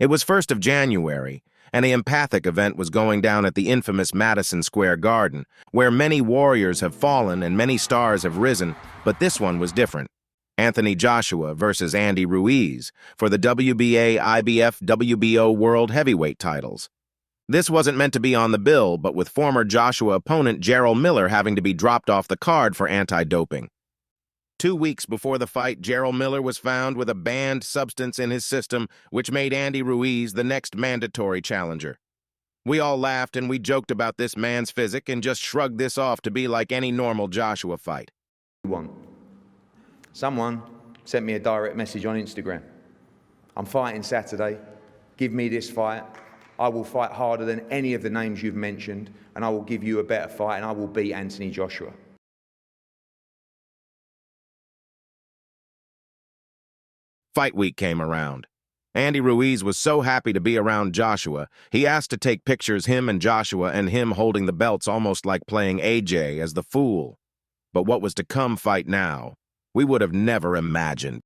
It was 1st of January, and an empathic event was going down at the infamous Madison Square Garden, where many warriors have fallen and many stars have risen, but this one was different. Anthony Joshua versus Andy Ruiz for the WBA, IBF, WBO World Heavyweight titles. This wasn't meant to be on the bill, but with former Joshua opponent Jarrell Miller having to be dropped off the card for anti-doping. 2 weeks before the fight, Jarrell Miller was found with a banned substance in his system, which made Andy Ruiz the next mandatory challenger. We all laughed and we joked about this man's physique and just shrugged this off to be like any normal Joshua fight. Someone sent me a direct message on Instagram. I'm fighting Saturday. Give me this fight. I will fight harder than any of the names you've mentioned, and I will give you a better fight, and I will beat Anthony Joshua. Fight week came around. Andy Ruiz was so happy to be around Joshua, he asked to take pictures him and Joshua and him holding the belts almost like playing AJ as the fool. But what was to come fight now, we would have never imagined.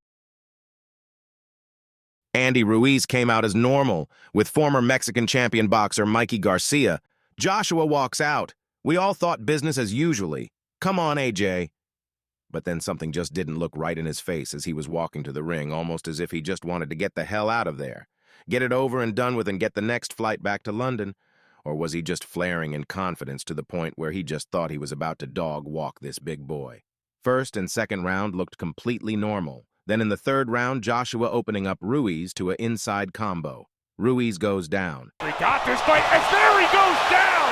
Andy Ruiz came out as normal, with former Mexican champion boxer Mikey Garcia. Joshua walks out. We all thought business as usually. Come on, AJ. But then something just didn't look right in his face as he was walking to the ring, almost as if he just wanted to get the hell out of there. Get it over and done with and get the next flight back to London. Or was he just flaring in confidence to the point where he just thought he was about to dog-walk this big boy? First and second round looked completely normal. Then in the third round, Joshua opening up Ruiz to an inside combo. Ruiz goes down. We got this fight, and there he goes down!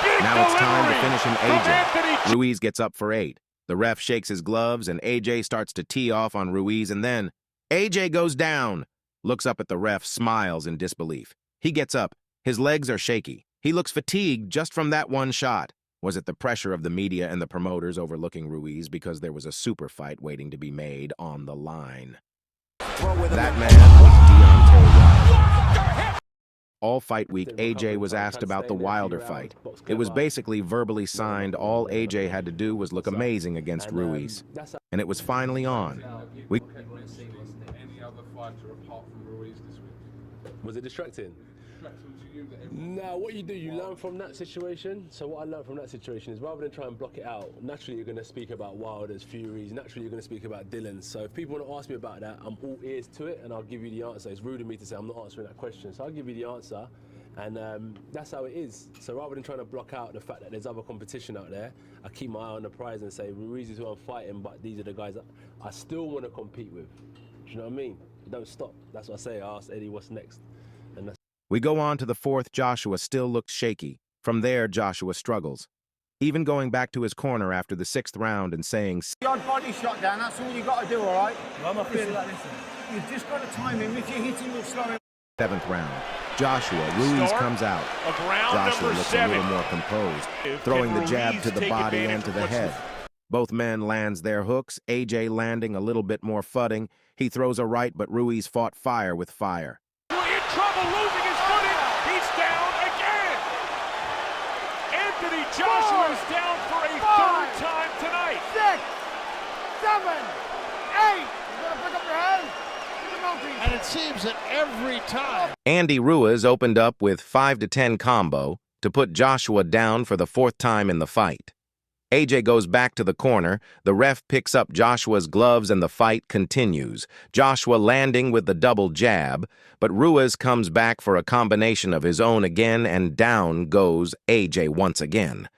Big now it's time to finish him, Anthony. AJ. Ruiz gets up for 8. The ref shakes his gloves, and AJ starts to tee off on Ruiz, and then AJ goes down. Looks up at the ref, smiles in disbelief. He gets up. His legs are shaky. He looks fatigued just from that one shot. Was it the pressure of the media and the promoters overlooking Ruiz because there was a super fight waiting to be made on the line? That man was Deontay Wilder. All fight week, AJ was asked about the Wilder fight. It was basically verbally signed. All AJ had to do was look amazing against Ruiz. And it was finally on. Any other fighter apart from Ruiz this week? Was it distracting? To you that No, what you do, you learn from that situation. So what I learned from that situation is rather than try and block it out, naturally you're going to speak about Wilder's, Furies, naturally you're going to speak about Dylan's. So if people want to ask me about that, I'm all ears to it and I'll give you the answer. It's rude of me to say I'm not answering that question. So I'll give you the answer and that's how it is. So rather than trying to block out the fact that there's other competition out there, I keep my eye on the prize and say, Ruiz is who I'm fighting, but these are the guys that I still want to compete with. Do you know what I mean? Don't stop. That's what I say. I asked Eddie what's next. And that's We go on to the fourth. Joshua still looks shaky. From there, Joshua struggles. Even going back to his corner after the 6th round and saying, The odd body shot down, that's all you got to do, all right? I'm not feeling like this. You've just got to time him. If you hit him, you'll slow him. 7th round. Joshua, Ruiz comes out. Joshua looks a little more composed, throwing the jab to the body and to the head. Both men lands their hooks, AJ landing a little bit more fudding. He throws a right, but Ruiz fought fire with fire. In trouble, losing his footing. He's down again. Anthony Joshua is down for a third time tonight. 6, 7, 8. You got to pick up your head. And it seems that every time. Andy Ruiz opened up with 5-10 combo to put Joshua down for the 4th time in the fight. AJ goes back to the corner, the ref picks up Joshua's gloves and the fight continues. Joshua landing with the double jab, but Ruiz comes back for a combination of his own again and down goes AJ once again.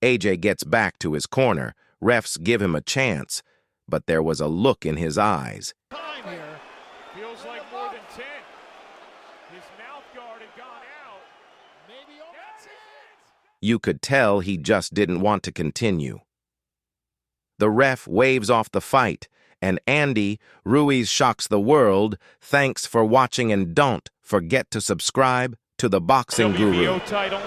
AJ gets back to his corner, refs give him a chance, but there was a look in his eyes. Time here. Feels like more than 10. His mouth guard had gone out. Maybe that's it. You could tell he just didn't want to continue. The ref waves off the fight, and Andy Ruiz shocks the world. Thanks for watching and don't forget to subscribe to the Boxing Guru. WBO title